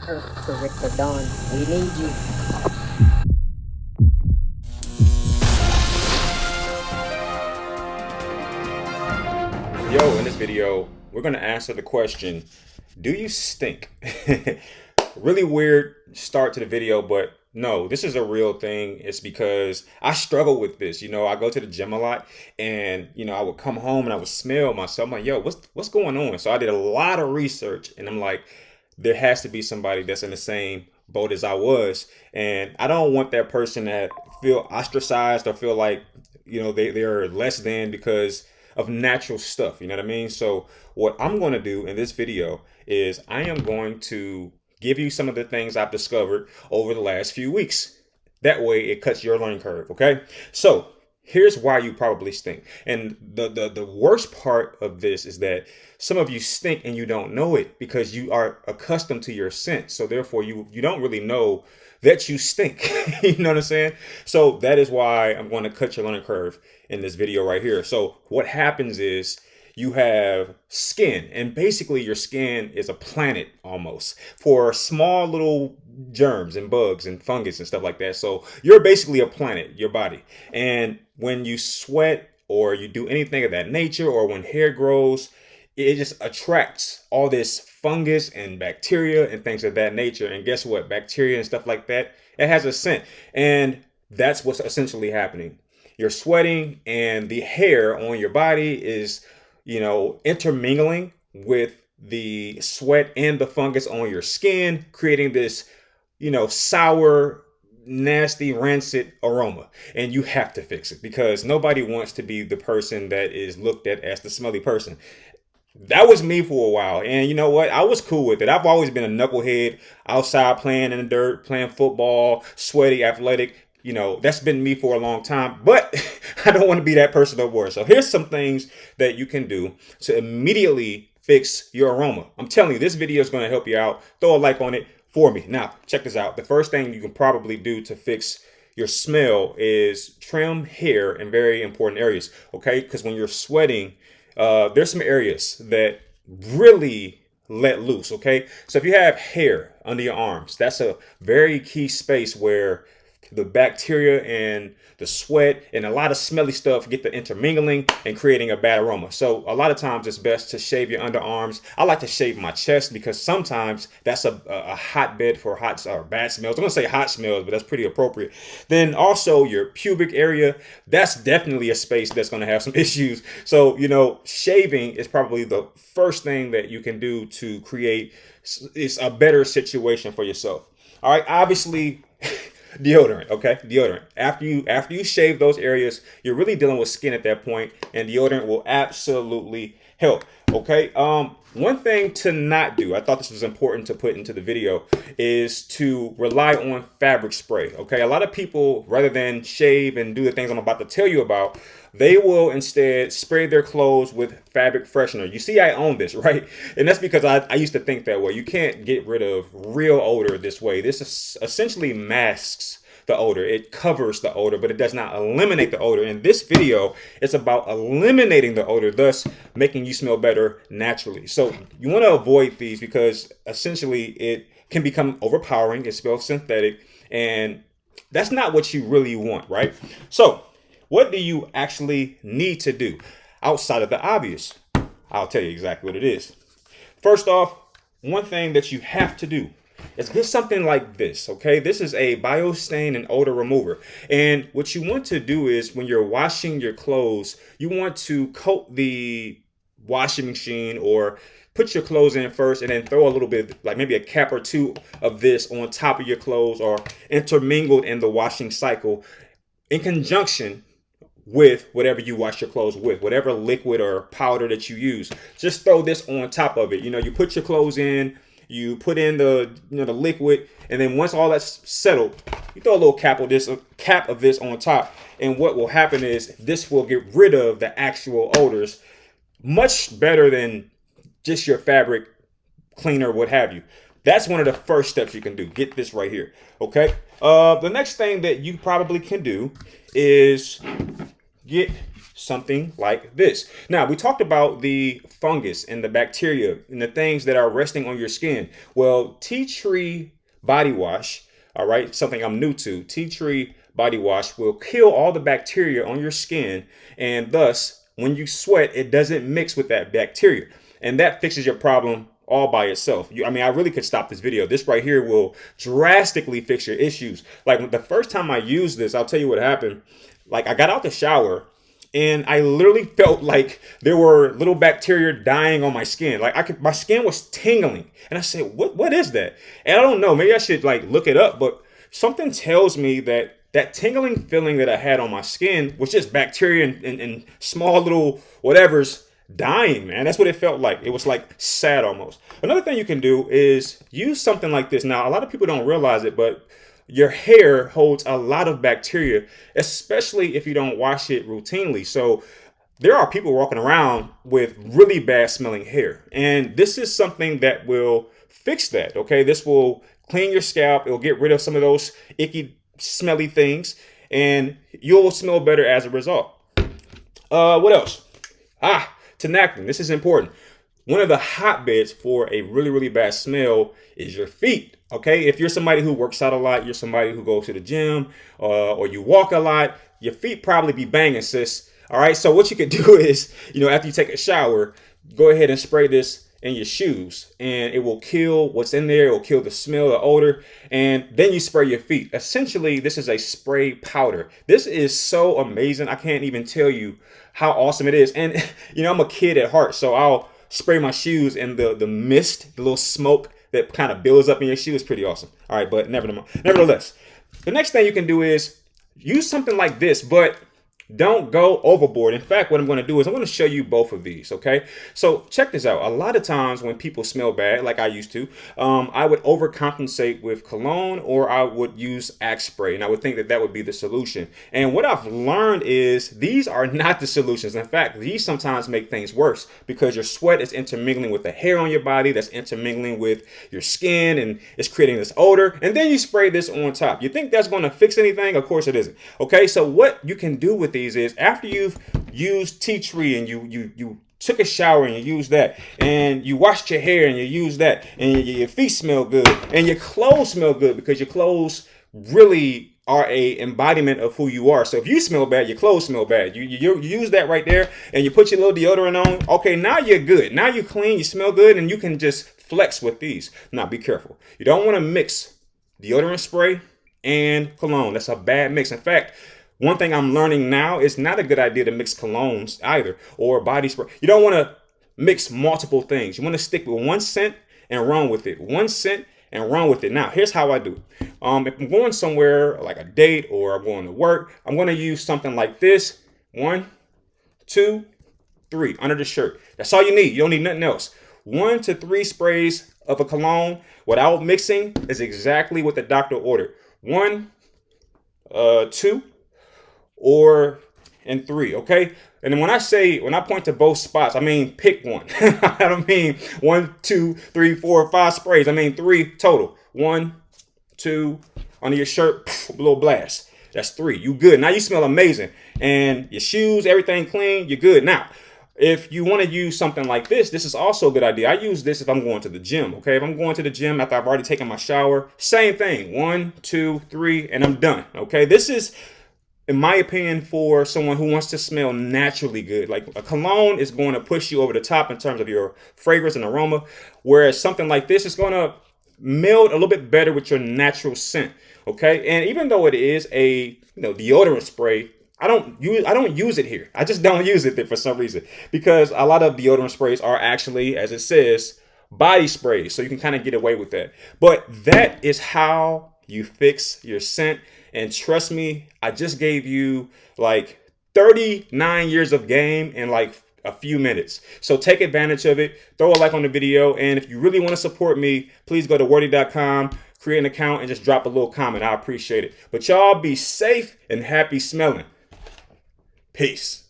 Earth Corrector Dawn, we need you. Yo, in this video, we're going to answer the question, do you stink? Really weird start to the video, but no, this is a real thing. It's because I struggle with this. I go to the gym a lot and, I would come home and I would smell myself. I'm like, yo, what's going on? So I did a lot of research and I'm like, there has to be somebody that's in the same boat as I was. And I don't want that person to feel ostracized or feel like, they're less than because of natural stuff. You know what I mean? So what I'm going to do in this video is I am going to give you some of the things I've discovered over the last few weeks. That way it cuts your learning curve. Okay. So here's why you probably stink. And the worst part of this is that some of you stink and you don't know it because you are accustomed to your scent. So therefore you don't really know that you stink. You know what I'm saying? So that is why I'm going to cut your learning curve in this video right here. So what happens is you have skin, and basically your skin is a planet almost for small little germs and bugs and fungus and stuff like that. So you're basically a planet, your body. And when you sweat or you do anything of that nature, or when hair grows, it just attracts all this fungus and bacteria and things of that nature. And guess what? Bacteria and stuff like that, it has a scent. And that's what's essentially happening. You're sweating and the hair on your body is, intermingling with the sweat and the fungus on your skin, creating this, sour, nasty, rancid aroma. And you have to fix it because nobody wants to be the person that is looked at as the smelly person. That was me for a while. And you know what? I was cool with it. I've always been a knucklehead, outside playing in the dirt, playing football, sweaty, athletic. That's been me for a long time, but I don't want to be that person no more. So here's some things that you can do to immediately fix your aroma. I'm telling you, this video is going to help you out. Throw a like on it for me. Now, check this out. The first thing you can probably do to fix your smell is trim hair in very important areas. Okay. Because when you're sweating, there's some areas that really let loose. Okay. So if you have hair under your arms, that's a very key space where the bacteria and the sweat and a lot of smelly stuff get the intermingling and creating a bad aroma. So a lot of times it's best to shave your underarms. I like to shave my chest because sometimes that's a hotbed for hot or bad smells. I'm going to say hot smells, but that's pretty appropriate. Then also your pubic area, that's definitely a space that's going to have some issues. So, shaving is probably the first thing that you can do to create a better situation for yourself. All right. Obviously, deodorant. Okay. Deodorant. After you shave those areas, you're really dealing with skin at that point, and deodorant will absolutely help. Okay. One thing to not do, I thought this was important to put into the video, is to rely on fabric spray. Okay. A lot of people, rather than shave and do the things I'm about to tell you about, they will instead spray their clothes with fabric freshener. You see, I own this, right? And that's because I used to think that way. You can't get rid of real odor this way. This essentially masks the odor. It covers the odor, but it does not eliminate the odor. In this video, it's about eliminating the odor, thus making you smell better naturally. So you want to avoid these because essentially it can become overpowering. It smells synthetic, and that's not what you really want, right? So what do you actually need to do outside of the obvious? I'll tell you exactly what it is. First off, one thing that you have to do is get something like this, okay? This is a biostain and odor remover. And what you want to do is when you're washing your clothes, you want to coat the washing machine or put your clothes in first and then throw a little bit, like maybe a cap or two of this on top of your clothes or intermingled in the washing cycle in conjunction with whatever you wash your clothes with, whatever liquid or powder that you use. Just throw this on top of it. You put your clothes in, you put in the the liquid, and then once all that's settled, you throw a little cap of this on top. And what will happen is this will get rid of the actual odors much better than just your fabric cleaner, what have you. That's one of the first steps you can do. Get this right here. Okay. The next thing that you probably can do is get something like this. Now, we talked about the fungus and the bacteria and the things that are resting on your skin. Well, tea tree body wash, all right, something I'm new to, tea tree body wash will kill all the bacteria on your skin, and thus, when you sweat, it doesn't mix with that bacteria. And that fixes your problem all by itself. I mean, I really could stop this video. This right here will drastically fix your issues. Like the first time I used this, I'll tell you what happened. Like I got out the shower and I literally felt like there were little bacteria dying on my skin. Like my skin was tingling. And I said, what is that? And I don't know, maybe I should like look it up, but something tells me that that tingling feeling that I had on my skin was just bacteria and small little whatever's dying, man. That's what it felt like. It was like sad almost. Another thing you can do is use something like this. Now, a lot of people don't realize it, but your hair holds a lot of bacteria, especially if you don't wash it routinely. So there are people walking around with really bad smelling hair. And this is something that will fix that. Okay. This will clean your scalp. It'll get rid of some of those icky, smelly things, and you'll smell better as a result. What else? Tinactin. This is important. One of the hotbeds for a really, really bad smell is your feet. Okay. If you're somebody who works out a lot, you're somebody who goes to the gym, or you walk a lot, your feet probably be banging, sis. All right. So what you could do is, after you take a shower, go ahead and spray this in your shoes, and it will kill what's in there. It will kill the smell, the odor, and then you spray your feet. Essentially, this is a spray powder. This is so amazing. I can't even tell you how awesome it is. And I'm a kid at heart, so I'll spray my shoes, and the mist, the little smoke that kind of builds up in your shoe is pretty awesome. All right, but nevertheless, the next thing you can do is use something like this, but don't go overboard. In fact, what I'm going to do is I'm going to show you both of these. Okay. So check this out. A lot of times when people smell bad, like I used to, I would overcompensate with cologne, or I would use Axe spray. And I would think that that would be the solution. And what I've learned is these are not the solutions. In fact, these sometimes make things worse because your sweat is intermingling with the hair on your body. That's intermingling with your skin, and it's creating this odor. And then you spray this on top. You think that's going to fix anything? Of course it isn't. Okay. So what you can do with is after you've used tea tree and you took a shower and you use that, and you washed your hair and you use that, and your feet smell good and your clothes smell good, because your clothes really are a embodiment of who you are. So if you smell bad, your clothes smell bad. You use that right there, and you put your little deodorant on. Okay, now you're good. Now you're clean, you smell good, and you can just flex with these. Now be careful. You don't want to mix deodorant spray and cologne. That's a bad mix. In fact, one thing I'm learning now, is not a good idea to mix colognes either, or body spray. You don't want to mix multiple things. You want to stick with one scent and run with it. One scent and run with it. Now, here's how I do. If I'm going somewhere like a date, or I'm going to work, I'm going to use something like this. 1, 2, 3 under the shirt. That's all you need. You don't need nothing else. 1 to 3 sprays of a cologne without mixing is exactly what the doctor ordered. 1, 2, and 3, okay? And then when I point to both spots, I mean pick one. I don't mean 1, 2, 3, 4, 5 sprays. I mean 3 total. 1, 2, under your shirt, a little blast. That's 3. You good. Now you smell amazing. And your shoes, everything clean, you're good. Now, if you want to use something like this, this is also a good idea. I use this if I'm going to the gym, okay? If I'm going to the gym after I've already taken my shower, same thing. 1, 2, 3, and I'm done, okay? This is, in my opinion, for someone who wants to smell naturally good. Like a cologne is going to push you over the top in terms of your fragrance and aroma, whereas something like this is going to meld a little bit better with your natural scent. Okay. And even though it is a deodorant spray, I don't use it here. I just don't use it there for some reason, because a lot of deodorant sprays are actually, as it says, body sprays. So you can kind of get away with that. But that is how you fix your scent. And trust me, I just gave you like 39 years of game in like a few minutes. So take advantage of it. Throw a like on the video. And if you really want to support me, please go to wordy.com, create an account, and just drop a little comment. I appreciate it. But y'all be safe and happy smelling. Peace.